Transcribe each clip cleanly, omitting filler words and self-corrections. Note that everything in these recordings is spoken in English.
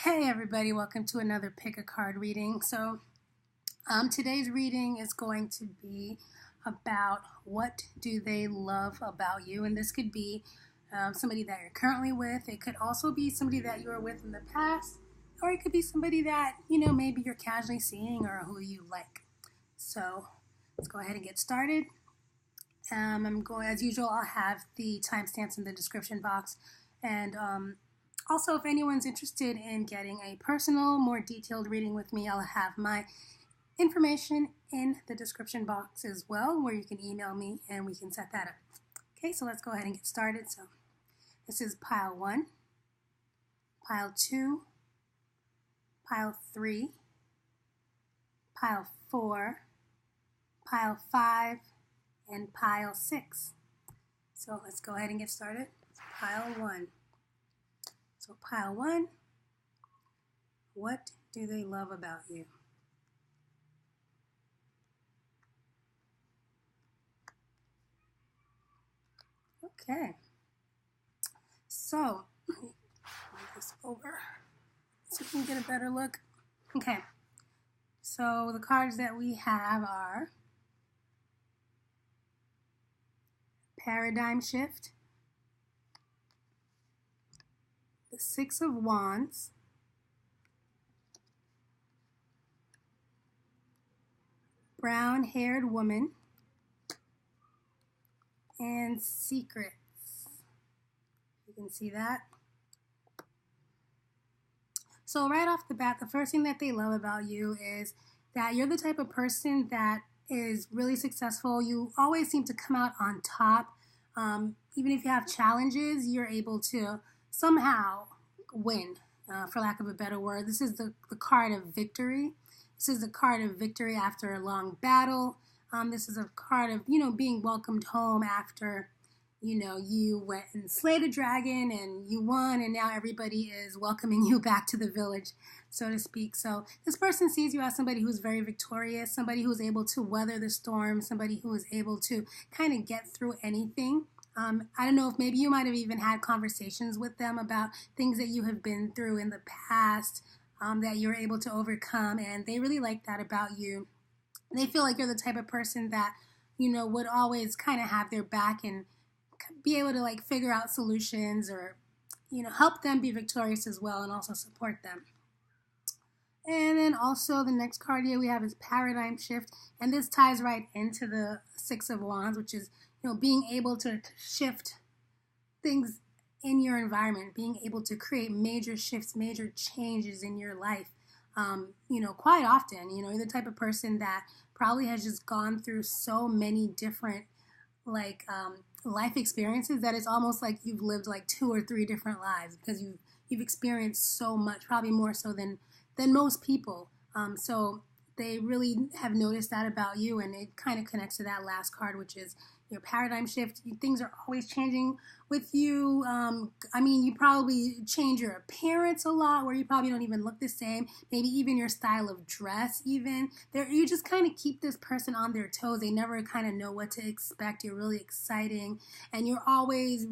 Hey everybody, welcome to another pick a card reading. So today's reading is going to be about what do they love about you, and this could be somebody that you're currently with. It could also be somebody that you were with in the past, or it could be somebody that maybe you're casually seeing or who you like. So let's go ahead and get started. As usual, I'll have the timestamps in the description box, and also, if anyone's interested in getting a personal, more detailed reading with me, I'll have my information in the description box as well, where you can email me and we can set that up. Okay, so let's go ahead and get started. So this is pile 1, pile 2, pile 3, pile 4, pile 5, and pile 6. So let's go ahead and get started. Pile 1. So pile 1, what do they love about you? Okay, so let me move this over so you can get a better look. Okay, so the cards that we have are Paradigm Shift, the Six of Wands, Brown-haired woman, and Secrets. You can see that. So right off the bat, the first thing that they love about you is that you're the type of person that is really successful. You always seem to come out on top. Even if you have challenges, you're able to somehow win, for lack of a better word. This is the card of victory. This is the card of victory after a long battle. This is a card of, being welcomed home after, you went and slayed a dragon and you won, and now everybody is welcoming you back to the village, so to speak. So this person sees you as somebody who's very victorious, somebody who's able to weather the storm, somebody who is able to kind of get through anything. I don't know if maybe you might have even had conversations with them about things that you have been through in the past that you're able to overcome, and they really like that about you. They feel like you're the type of person that, would always kind of have their back and be able to like figure out solutions or, help them be victorious as well and also support them. And then also the next card here we have is Paradigm Shift, and this ties right into the Six of Wands, which is, being able to shift things in your environment, being able to create major shifts, major changes in your life. Quite often, you're the type of person that probably has just gone through so many different life experiences that it's almost like you've lived like 2 or 3 different lives, because you've experienced so much, probably more so than most people. So they really have noticed that about you, and it kind of connects to that last card, which is your paradigm shift. Things are always changing with you. You probably change your appearance a lot, where you probably don't even look the same. Maybe even your style of dress, even. You just kind of keep this person on their toes. They never kind of know what to expect. You're really exciting, and you're always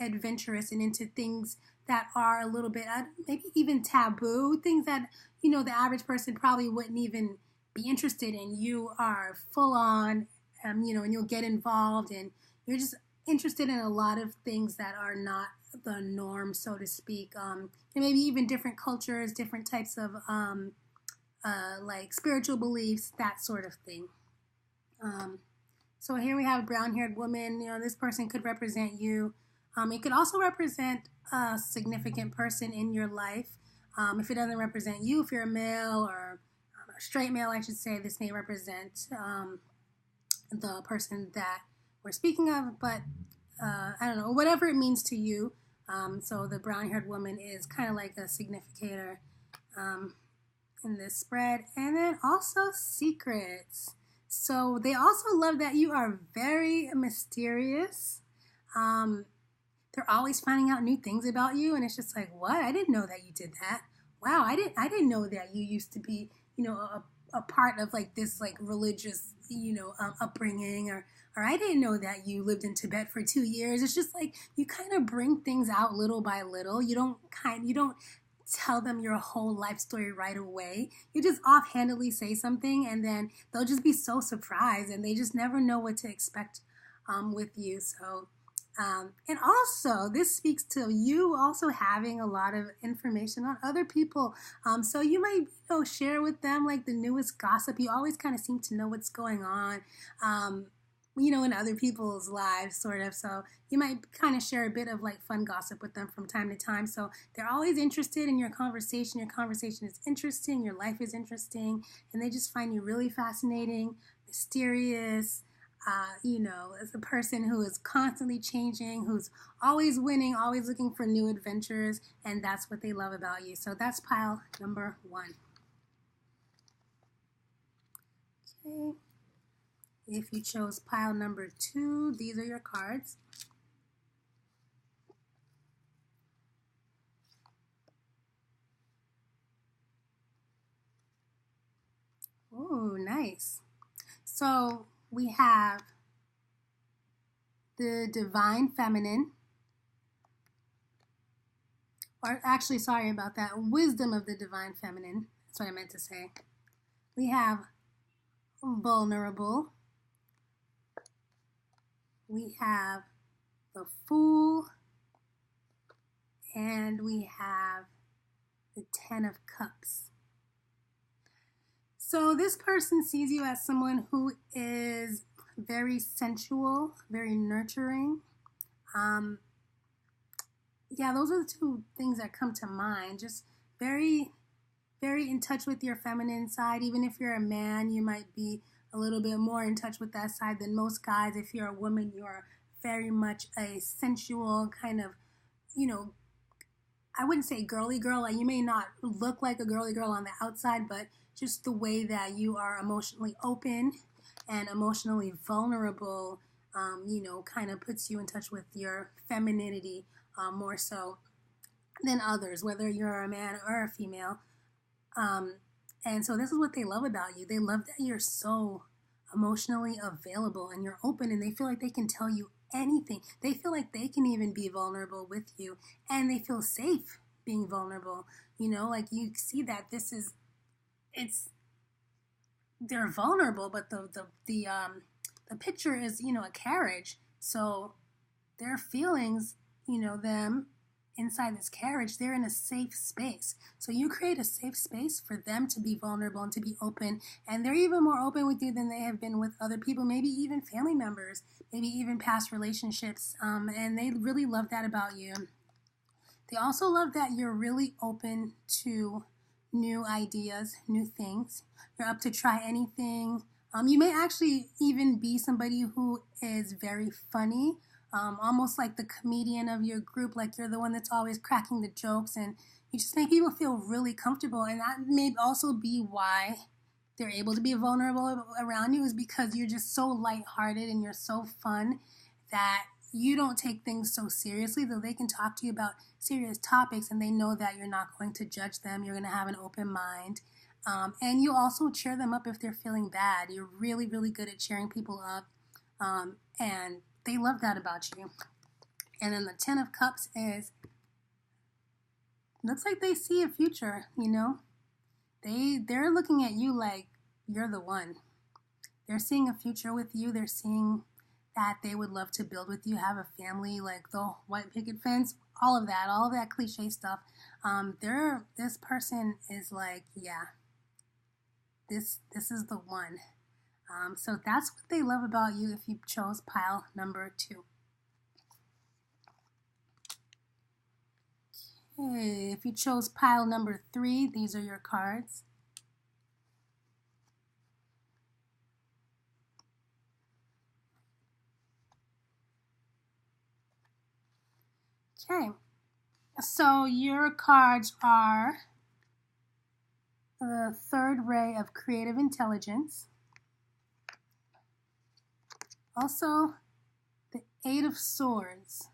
adventurous and into things that are a little bit, maybe even taboo, things that, the average person probably wouldn't even be interested in. You are full on, and you'll get involved, and you're just interested in a lot of things that are not the norm, so to speak. And maybe even different cultures, different types of spiritual beliefs, that sort of thing. So here we have a brown-haired woman. This person could represent you. It could also represent a significant person in your life. If it doesn't represent you, if you're a male or a straight male, I should say, this may represent the person that we're speaking of, but I don't know, whatever it means to you. So the brown-haired woman is kind of like a significator in this spread. And then also Secrets. So they also love that you are very mysterious. They're always finding out new things about you, and it's just like, what? I didn't know that you did that. Wow, I didn't know that you used to be, a part of like this like religious, upbringing, or I didn't know that you lived in Tibet for 2 years. It's just like you kind of bring things out little by little. You don't tell them your whole life story right away. You just offhandedly say something, and then they'll just be so surprised, and they just never know what to expect with you. So, and also, this speaks to you also having a lot of information on other people. So you might, share with them like the newest gossip. You always kind of seem to know what's going on. In other people's lives, sort of. So you might kind of share a bit of like fun gossip with them from time to time. So they're always interested in your conversation. Your conversation is interesting. Your life is interesting. And they just find you really fascinating, mysterious, as a person who is constantly changing, who's always winning, always looking for new adventures. And that's what they love about you. So that's pile number 1. Okay. If you chose pile number 2, these are your cards. Oh, nice. So we have the Divine Feminine, or actually, sorry about that, Wisdom of the Divine Feminine. That's what I meant to say. We have Vulnerable. We have the Fool, and we have the 10 of Cups. So this person sees you as someone who is very sensual, very nurturing. Those are the 2 things that come to mind. Just very, very in touch with your feminine side. Even if you're a man, you might be a little bit more in touch with that side than most guys. If you're a woman, you're very much a sensual kind of, I wouldn't say girly girl. Like, you may not look like a girly girl on the outside, but just the way that you are emotionally open and emotionally vulnerable, kind of puts you in touch with your femininity more so than others, whether you're a man or a female. And so this is what they love about you. They love that you're so emotionally available and you're open, and they feel like they can tell you anything. They feel like they can even be vulnerable with you, and they feel safe being vulnerable. Like you see that they're vulnerable, but the picture is, a carriage. So their feelings, them inside this carriage, they're in a safe space. So you create a safe space for them to be vulnerable and to be open. And they're even more open with you than they have been with other people, maybe even family members, maybe even past relationships. And they really love that about you. They also love that you're really open to new ideas, new things. You're up to try anything. You may actually even be somebody who is very funny, almost like the comedian of your group, like you're the one that's always cracking the jokes, and you just make people feel really comfortable. And that may also be why they're able to be vulnerable around you, is because you're just so lighthearted and you're so fun that you don't take things so seriously, though they can talk to you about serious topics and they know that you're not going to judge them. You're going to have an open mind. And you also cheer them up if they're feeling bad. You're really, really good at cheering people up. And they love that about you. And then the 10 of Cups looks like they see a future, They're looking at you like you're the one. They're seeing a future with you. They're seeing that they would love to build with you, have a family, like the white picket fence, all of that cliche stuff. This person is like, yeah, this is the one. So that's what they love about you if you chose pile number 2. Okay, if you chose pile number 3, these are your cards. Okay, so your cards are the 3rd ray of creative intelligence. Also, the 8 of Swords.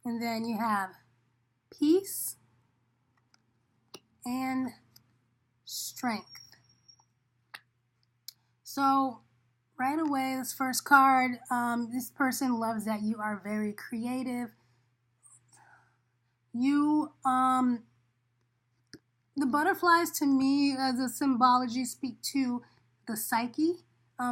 And then you have peace and strength. So right away, this first card, this person loves that you are very creative. You, the butterflies to me as a symbology speak to the psyche.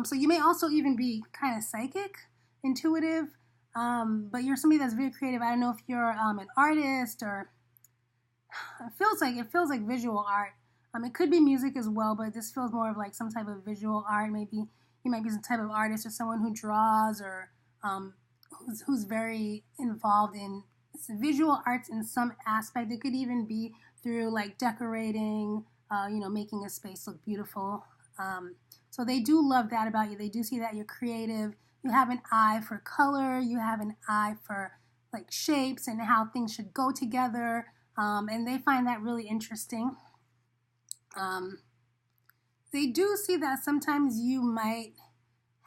So you may also even be kind of psychic, intuitive, but you're somebody that's very creative. I don't know if you're an artist or it feels like visual art. It could be music as well, but this feels more of like some type of visual art. Maybe you might be some type of artist or someone who draws or who's very involved in visual arts in some aspect. It could even be through like decorating, making a space look beautiful. So they do love that about you. They do see that you're creative. You have an eye for color. You have an eye for like shapes and how things should go together. And they find that really interesting. They do see that sometimes you might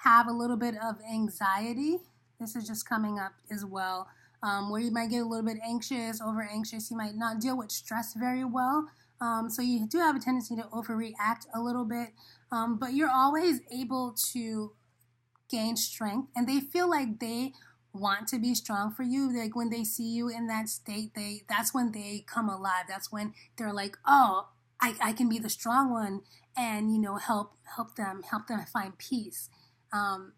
have a little bit of anxiety. This is just coming up as well, where you might get a little bit anxious, over anxious. You might not deal with stress very well. So you do have a tendency to overreact a little bit, but you're always able to gain strength, and they feel like they want to be strong for you. Like when they see you in that state, that's when they come alive. That's when they're like, oh, I can be the strong one, and help them find peace. And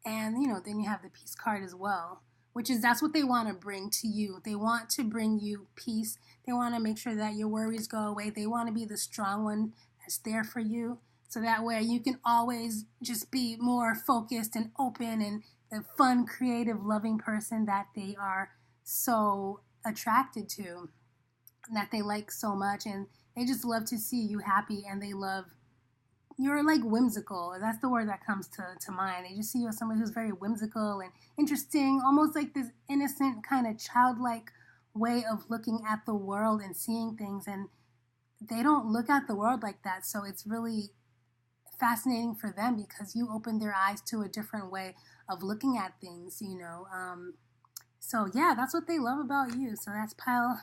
then you have the peace card as well, that's what they want to bring to you. They want to bring you peace. They want to make sure that your worries go away. They want to be the strong one that's there for you. So that way you can always just be more focused and open and the fun, creative, loving person that they are so attracted to, that they like so much. And they just love to see you happy, and you're like whimsical. That's the word that comes to mind. They just see you as someone who's very whimsical and interesting, almost like this innocent kind of childlike way of looking at the world and seeing things. And they don't look at the world like that. So it's really fascinating for them because you open their eyes to a different way of looking at things, So yeah, that's what they love about you. So that's pile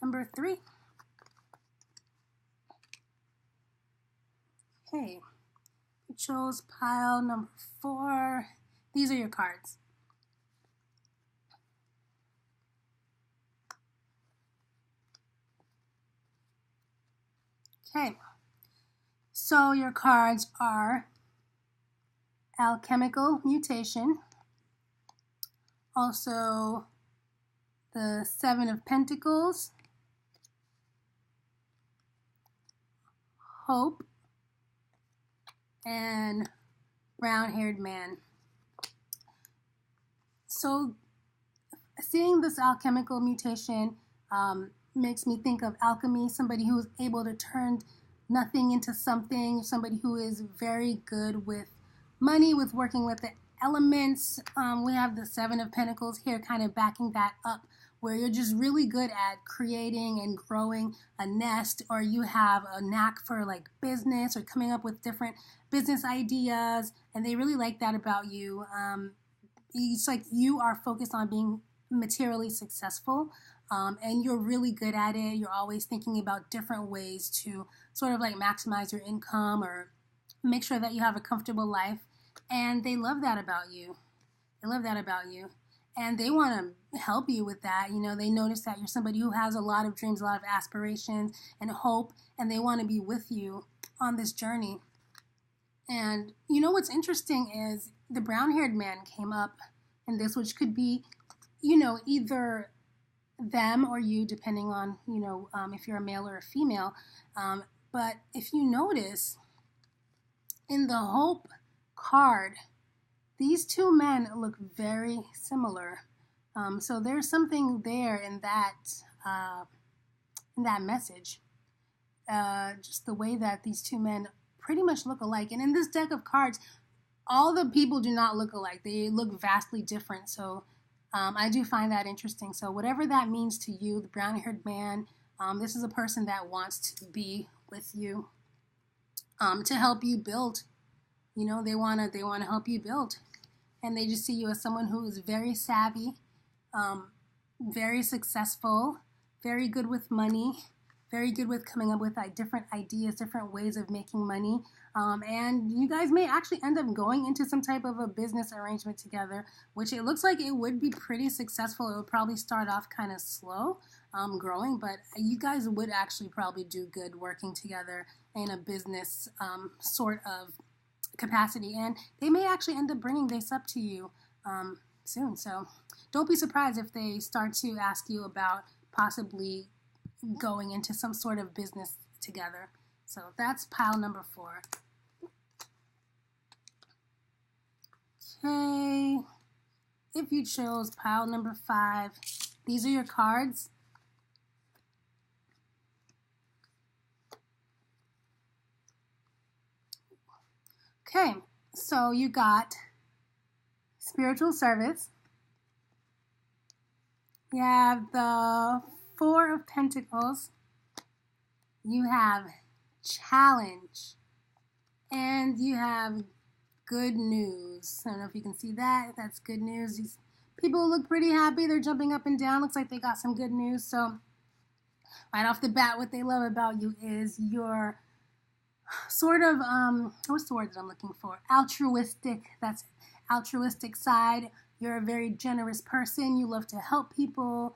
number 3. Okay, you chose pile number 4. These are your cards. Okay, so your cards are alchemical mutation, also the 7 of Pentacles, hope, and brown-haired man. So seeing this alchemical mutation makes me think of alchemy, somebody who is able to turn nothing into something, somebody who is very good with money, with working with the elements. We have the 7 of Pentacles here kind of backing that up, where you're just really good at creating and growing a nest, or you have a knack for like business or coming up with different business ideas, and they really like that about you. It's like you are focused on being materially successful, and you're really good at it. You're always thinking about different ways to sort of like maximize your income or make sure that you have a comfortable life, and they love that about you. They love that about you. And they want to help you with that. They notice that you're somebody who has a lot of dreams, a lot of aspirations and hope, and they want to be with you on this journey. And what's interesting is the brown-haired man came up in this, which could be, either them or you, depending on, if you're a male or a female. But if you notice, in the hope card, these two men look very similar. So there's something there in that message. Just the way that these two men pretty much look alike. And in this deck of cards, all the people do not look alike. They look vastly different. So I do find that interesting. So whatever that means to you, the brown-haired man, this is a person that wants to be with you, to help you build. They wanna help you build, and they just see you as someone who is very savvy, very successful, very good with money, very good with coming up with different ideas, different ways of making money. And you guys may actually end up going into some type of a business arrangement together, which it looks like it would be pretty successful. It would probably start off kind of slow, growing, but you guys would actually probably do good working together in a business sort of capacity, and they may actually end up bringing this up to you soon. So don't be surprised if they start to ask you about possibly going into some sort of business together. So that's pile number 4. Okay, if you chose pile number 5, these are your cards. Okay, so you got spiritual service. You have the 4 of Pentacles. You have challenge. And you have good news. I don't know if you can see that. That's good news. These people look pretty happy. They're jumping up and down. Looks like they got some good news. So right off the bat, what they love about you is your sort of, what's the word that I'm looking for? Altruistic. That's it. Altruistic side. You're a very generous person. You love to help people.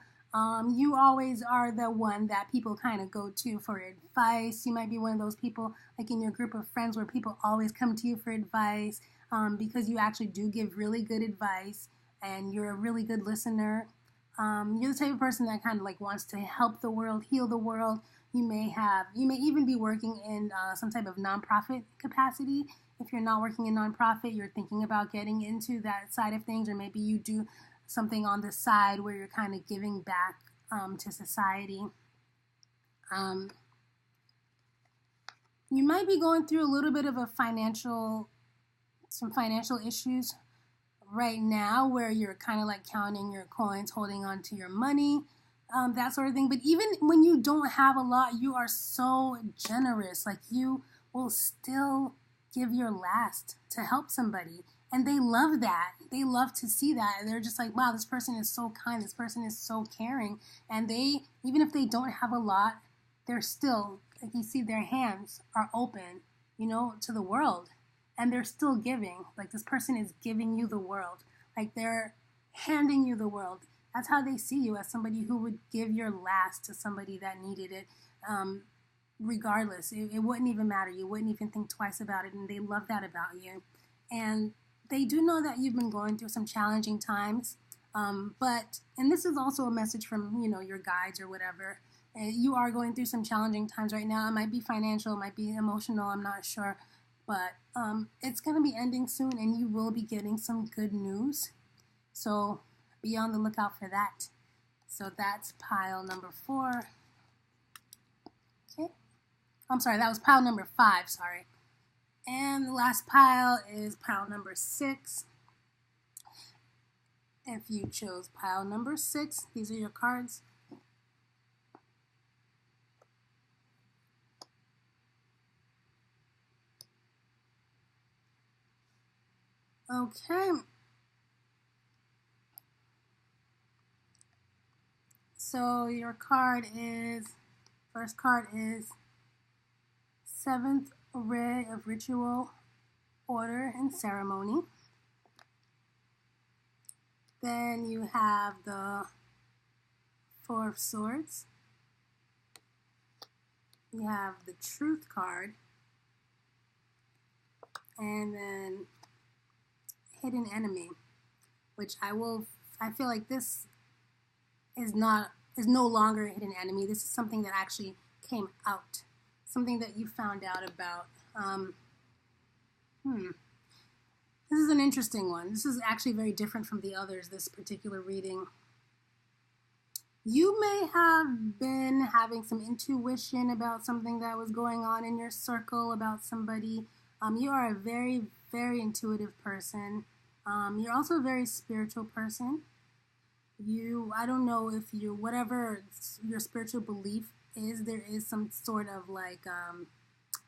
You always are the one that people kind of go to for advice. You might be one of those people, like in your group of friends, where people always come to you for advice because you actually do give really good advice, and you're a really good listener. You're the type of person that kind of like wants to help the world, heal the world. You may even be working in some type of nonprofit capacity. If you're not working in nonprofit, you're thinking about getting into that side of things, or maybe you do something on the side where you're kind of giving back to society. You might be going through a little bit of some financial issues right now, where you're kind of like counting your coins, holding on to your money, that sort of thing. But even when you don't have a lot, you are so generous. Like, you will still give your last to help somebody. And they love that. They love to see that. They're just like, wow, this person is so kind. This person is so caring. And they, even if they don't have a lot, they're still, like, you see their hands are open, to the world. And they're still giving. Like, this person is giving you the world. Like, they're handing you the world. That's how they see you, as somebody who would give your last to somebody that needed it. Regardless, it wouldn't even matter. You wouldn't even think twice about it. And they love that about you. And they do know that you've been going through some challenging times, and this is also a message from, your guides or whatever. You are going through some challenging times right now. It might be financial, it might be emotional, I'm not sure, but it's going to be ending soon, and you will be getting some good news. So be on the lookout for that. So that's pile number 4. Okay. I'm sorry, that was pile number 5, sorry. And the last pile is pile number 6. If you chose pile number 6, these are your cards. Okay. So your first card is 7th Array of Ritual, Order, and Ceremony. Then you have the 4 of Swords. You have the Truth card. And then Hidden Enemy, which I feel like this is no longer a hidden enemy. This is something that actually came out. Something that you found out about. This is an interesting one. This is actually very different from the others, this particular reading. You may have been having some intuition about something that was going on in your circle, about somebody. You are a very, very intuitive person. You're also a very spiritual person. I don't know if whatever your spiritual belief is, there is some sort of like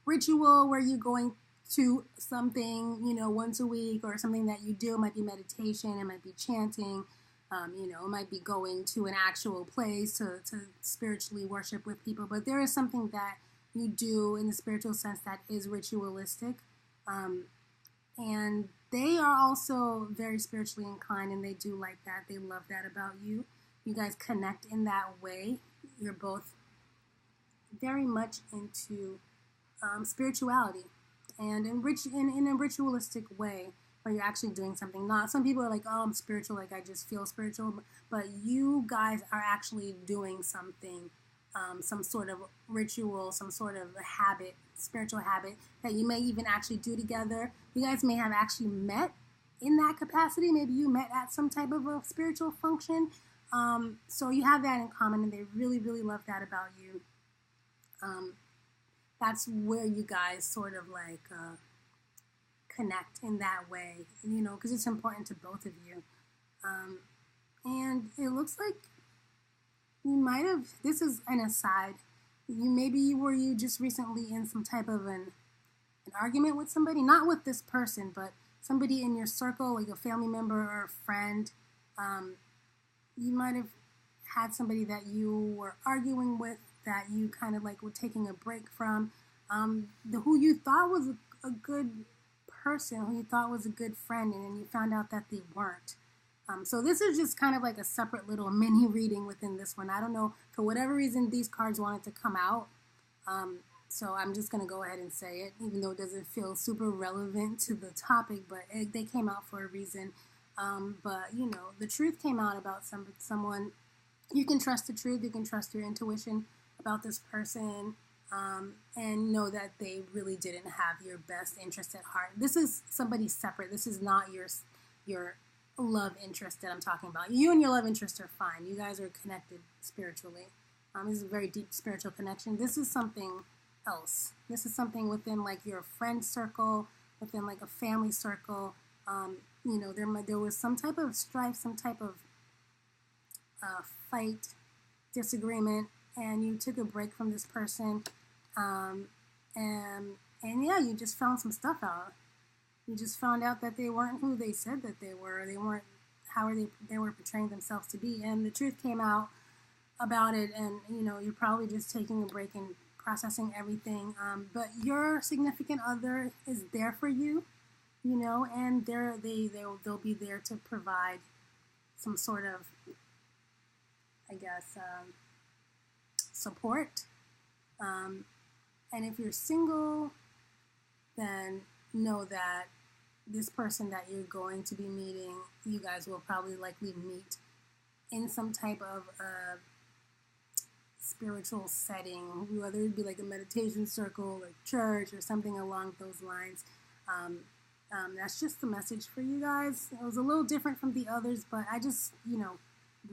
ritual where you're going to something, once a week, or something that you do. It might be meditation, it might be chanting, it might be going to an actual place to spiritually worship with people. But there is something that you do in the spiritual sense that is ritualistic. And they are also very spiritually inclined, and they do like that. They love that about you. You guys connect in that way. you're both very much into spirituality, and in a ritualistic way, where you're actually doing something. Not some people are like, oh, I'm spiritual, like I just feel spiritual, but you guys are actually doing something, some sort of ritual, some sort of habit, spiritual habit that you may even actually do together. You guys may have actually met in that capacity. Maybe you met at some type of a spiritual function. So you have that in common, and they really, really love that about you. That's where you guys sort of like connect in that way, you know, because it's important to both of you. And it looks like you might have, this is an aside, were you just recently in some type of an argument with somebody, not with this person, but somebody in your circle, like a family member or a friend. You might have had somebody that you were arguing with, that you kind of like were taking a break from, who you thought was a good person, who you thought was a good friend, and then you found out that they weren't. So this is just kind of like a separate little mini reading within this one. I don't know, for whatever reason, these cards wanted to come out. So I'm just going to go ahead and say it, even though it doesn't feel super relevant to the topic, but they came out for a reason. But, you know, the truth came out about someone. You can trust the truth. You can trust your intuition about this person, and know that they really didn't have your best interest at heart. This is somebody separate. This is not your love interest that I'm talking about. You and your love interest are fine. You guys are connected spiritually. This is a very deep spiritual connection. This is something else. This is something within like your friend circle, within like a family circle. You know, there was some type of strife, some type of fight, disagreement, and you took a break from this person, and yeah, you just found some stuff out. You just found out that they weren't who they said that they were. They weren't how they were portraying themselves to be, and the truth came out about it. And you know, you're probably just taking a break and processing everything. But your significant other is there for you, you know, and they'll be there to provide some sort of, I guess, support. And if you're single, then know that this person that you're going to be meeting, you guys will probably likely meet in some type of spiritual setting, whether it be like a meditation circle, like church, or something along those lines. That's just the message for you guys. It was a little different from the others, but I just, you know,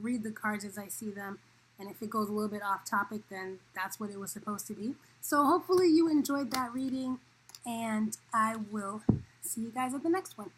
read the cards as I see them. And if it goes a little bit off topic, then that's what it was supposed to be. So hopefully you enjoyed that reading, and I will see you guys at the next one.